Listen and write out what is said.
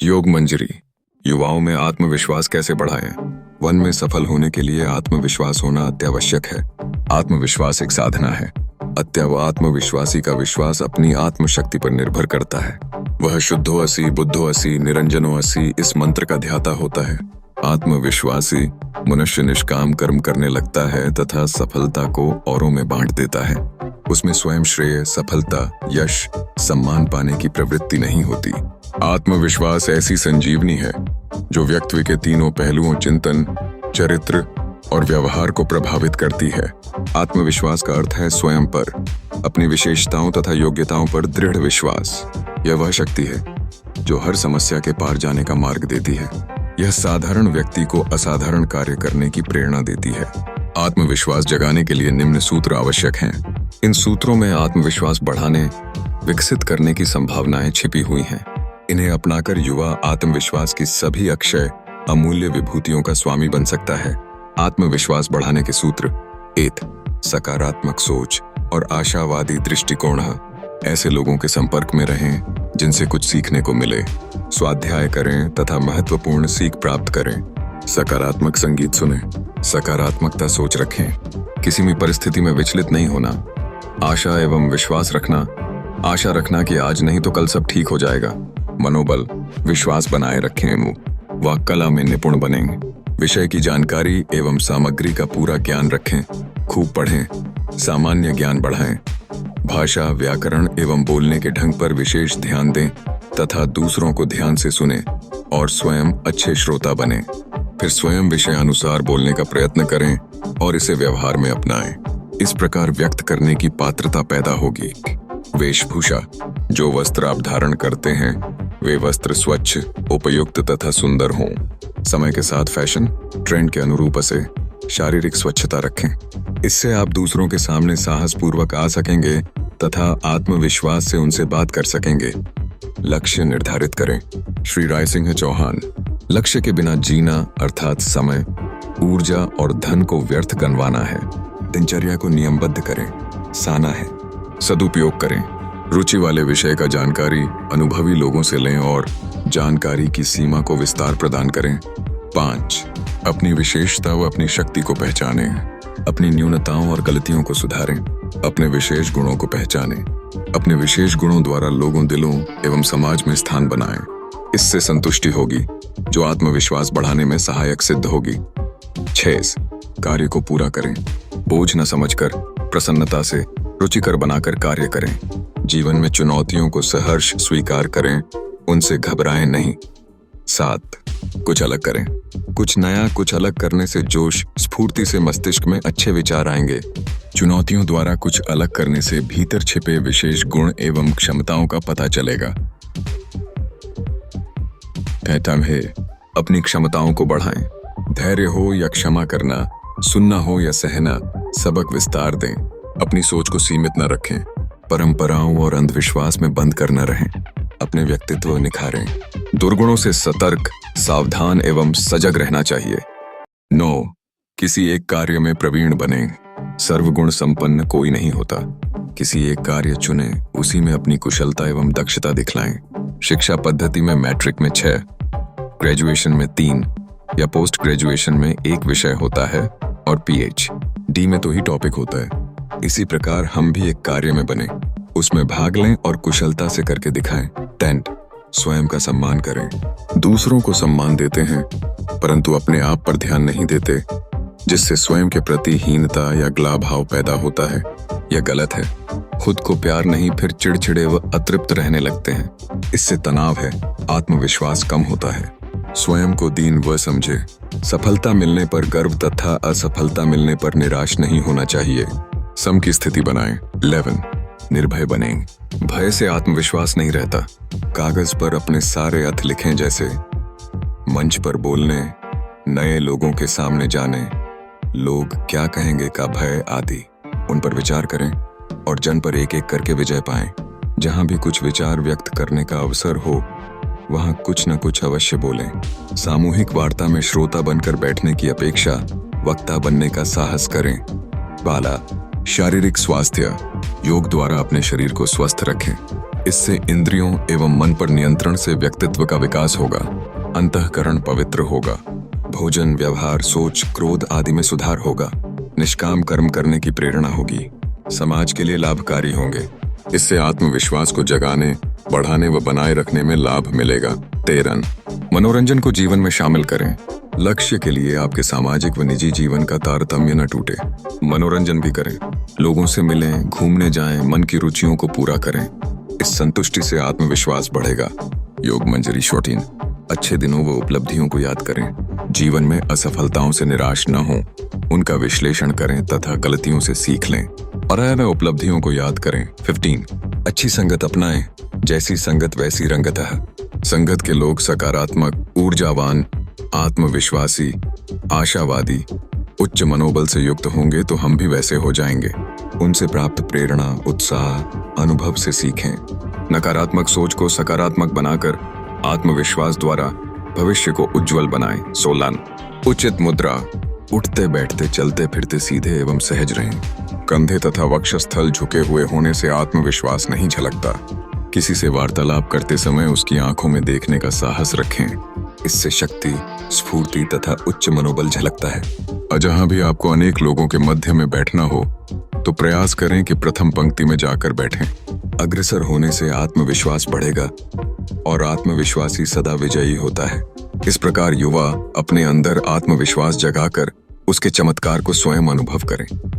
योग मंजरी। युवाओं में आत्मविश्वास कैसे बढ़ाएं? वन में सफल होने के लिए आत्मविश्वास होना अत्यावश्यक है। आत्मविश्वास एक साधना है। आत्मविश्वासी का विश्वास अपनी आत्मशक्ति पर निर्भर करता है। वह शुद्धो असि बुद्धो असि निरंजनो असि इस मंत्र का ध्याता होता है। आत्मविश्वासी मनुष्य निष्काम कर्म करने लगता है तथा सफलता को औरों में बांट देता है। उसमें स्वयं श्रेय, सफलता, यश, सम्मान पाने की प्रवृत्ति नहीं होती। आत्मविश्वास ऐसी संजीवनी है जो व्यक्ति के तीनों पहलुओं चिंतन, चरित्र और व्यवहार को प्रभावित करती है। आत्मविश्वास का अर्थ है स्वयं पर, अपनी विशेषताओं तथा योग्यताओं पर दृढ़ विश्वास। यह वह शक्ति है जो हर समस्या के पार जाने का मार्ग देती है। यह साधारण व्यक्ति को असाधारण कार्य करने की प्रेरणा देती है। आत्मविश्वास जगाने के लिए निम्न सूत्र आवश्यक हैं। इन सूत्रों में आत्मविश्वास बढ़ाने, विकसित करने की संभावनाएं छिपी हुई हैं। इन्हें अपनाकर युवा आत्मविश्वास की सभी अक्षय अमूल्य विभूतियों का स्वामी बन सकता है। आत्मविश्वास बढ़ाने के सूत्र: 1. सकारात्मक सोच और आशावादी दृष्टिकोण। ऐसे लोगों के संपर्क में रहें जिनसे कुछ सीखने को मिले। स्वाध्याय करें तथा महत्वपूर्ण सीख प्राप्त करें। सकारात्मक संगीत सुनें। सकारात्मकता सोच रखें। किसी भी परिस्थिति में विचलित नहीं होना। आशा एवं विश्वास रखना। आशा रखना कि आज नहीं तो कल सब ठीक हो जाएगा। मनोबल, विश्वास बनाए रखें व कला में निपुण बनें। विषय की जानकारी एवं सामग्री का पूरा ज्ञान रखें। खूब पढ़ें। सामान्य ज्ञान बढ़ाएं। भाषा, व्याकरण एवं बोलने के ढंग पर विशेष ध्यान दें तथा दूसरों को ध्यान से सुनें और स्वयं अच्छे श्रोता बनें। फिर स्वयं विषय अनुसार बोलने का प्रयत्न करें और इसे व्यवहार में अपनाएं। इस प्रकार व्यक्त करने की पात्रता पैदा होगी। वेशभूषा: जो वस्त्र आप धारण करते हैं वे वस्त्र स्वच्छ, उपयुक्त तथा सुंदर हों। समय के साथ फैशन ट्रेंड के अनुरूप से शारीरिक स्वच्छता रखें। इससे आप दूसरों के सामने साहसपूर्वक आ सकेंगे तथा आत्मविश्वास से उनसे बात कर सकेंगे। लक्ष्य निर्धारित करें। श्री राय सिंह चौहान। लक्ष्य के बिना जीना अर्थात समय, ऊर्जा और धन को व्यर्थ गंवाना है। दिनचर्या को नियमबद्ध करें। साना है। सदुपयोग करें। रुचि वाले विषय का जानकारी अनुभवी लोगों से लें और जानकारी की सीमा को विस्तार प्रदान करें। 5. अपनी विशेषता व अपनी शक्ति को पहचानें। अपनी न्यूनताओं और गलतियों को सुधारें। अपने विशेष गुणों को पहचानें। अपने विशेष गुणों द्वारा लोगों, दिलों एवं समाज में स्थान बनाएं। इससे संतुष्टि होगी जो आत्मविश्वास बढ़ाने में सहायक सिद्ध होगी। 6. कार्य को पूरा करें। बोझ न समझकर प्रसन्नता से रुचिकर बनाकर कार्य करें। जीवन में चुनौतियों को सहर्ष स्वीकार करें, उनसे घबराएं नहीं। 7. कुछ अलग करें। कुछ नया, कुछ अलग करने से जोश, स्फूर्ति से मस्तिष्क में अच्छे विचार आएंगे। चुनौतियों द्वारा कुछ अलग करने से भीतर छिपे विशेष गुण एवं क्षमताओं का पता चलेगा। है अपनी क्षमताओं को बढ़ाएं। धैर्य हो या क्षमा करना, सुनना हो या सहना, सबक विस्तार दें। अपनी सोच को सीमित न रखें। परंपराओं और अंधविश्वास में बंद कर न रहें। अपने व्यक्तित्व निखारें। दुर्गुणों से सतर्क, सावधान एवं सजग रहना चाहिए। 9. किसी एक कार्य में प्रवीण बनें। सर्वगुण संपन्न कोई नहीं होता। किसी एक कार्य चुनें, उसी में अपनी कुशलता एवं दक्षता दिखलाएं। शिक्षा पद्धति में मैट्रिक में 6, ग्रेजुएशन में 3 या पोस्ट ग्रेजुएशन में 1 विषय होता है और PhD में तो ही टॉपिक होता है। इसी प्रकार हम भी एक कार्य में बने, उसमें भाग लें और कुशलता से करके दिखाएं। 10. स्वयं का सम्मान करें। दूसरों को सम्मान देते हैं परंतु अपने आप पर ध्यान नहीं देते, जिससे स्वयं के प्रति हीनता या ग्ला भाव पैदा होता है। यह गलत है। खुद को प्यार नहीं, फिर चिड़चिड़े व अतृप्त रहने लगते हैं। इससे तनाव है, आत्मविश्वास कम होता है। स्वयं को दीन व समझे। सफलता मिलने पर गर्व तथा असफलता मिलने पर निराश नहीं होना चाहिए। सम की स्थिति बनाएं। 11. निर्भय बनें। भय से आत्मविश्वास नहीं रहता। कागज पर अपने सारे अर्थ लिखें, जैसे मंच पर बोलने, नए लोगों के सामने जाने, लोग क्या कहेंगे का भय आदि। उन पर विचार करें और जन पर एक एक करके विजय पाएं। जहां भी कुछ विचार व्यक्त करने का अवसर हो वहां कुछ न कुछ अवश्य बोलें। सामूहिक वार्ता में श्रोता बनकर बैठने की अपेक्षा वक्ता बनने का साहस करें। 12. शारीरिक स्वास्थ्य। योग द्वारा अपने शरीर को स्वस्थ रखें। इससे इंद्रियों एवं मन पर नियंत्रण से व्यक्तित्व का विकास होगा। अंतःकरण पवित्र होगा। भोजन, व्यवहार, सोच, क्रोध आदि में सुधार होगा। निष्काम कर्म करने की प्रेरणा होगी। समाज के लिए लाभकारी होंगे। इससे आत्मविश्वास को जगाने, बढ़ाने व बनाए रखने में लाभ मिलेगा। 13 मनोरंजन को जीवन में शामिल करें। लक्ष्य के लिए आपके सामाजिक व निजी जीवन का तारतम्य न टूटे। मनोरंजन भी करें, लोगों से मिलें, घूमने जाएं, मन की रुचियों को पूरा करें। इस संतुष्टि से आत्मविश्वास बढ़ेगा। योग मंजरी 14 अच्छे दिनों व उपलब्धियों को याद करें। जीवन में असफलताओं से निराश न हों, उनका विश्लेषण करें तथा गलतियों से सीख लें और आए उपलब्धियों को याद करें। 15 अच्छी संगत अपनाएं। जैसी संगत वैसी रंगत है। संगत के लोग सकारात्मक, ऊर्जावान, आत्मविश्वासी, आशावादी, उच्च मनोबल से युक्त होंगे तो हम भी वैसे हो जाएंगे। उनसे प्राप्त प्रेरणा, उत्साह, अनुभव से सीखें। नकारात्मक सोच को सकारात्मक बनाकर आत्मविश्वास द्वारा भविष्य को उज्जवल बनाएं। 16 उचित मुद्रा। उठते बैठते, चलते फिरते सीधे एवं सहज रहें। कंधे तथा वक्षस्थल झुके हुए होने से आत्मविश्वास नहीं झलकता। किसी से वार्तालाप करते समय उसकी आंखों में देखने का साहस रखें। इससे शक्ति, स्फूर्ति तथा उच्च मनोबल झलकता है। और जहां भी आपको अनेक लोगों के मध्य में बैठना हो तो प्रयास करें कि प्रथम पंक्ति में जाकर बैठें। अग्रसर होने से आत्मविश्वास बढ़ेगा और आत्मविश्वासी सदा विजयी होता है। इस प्रकार युवा अपने अंदर आत्मविश्वास जगाकर उसके चमत्कार को स्वयं अनुभव करें।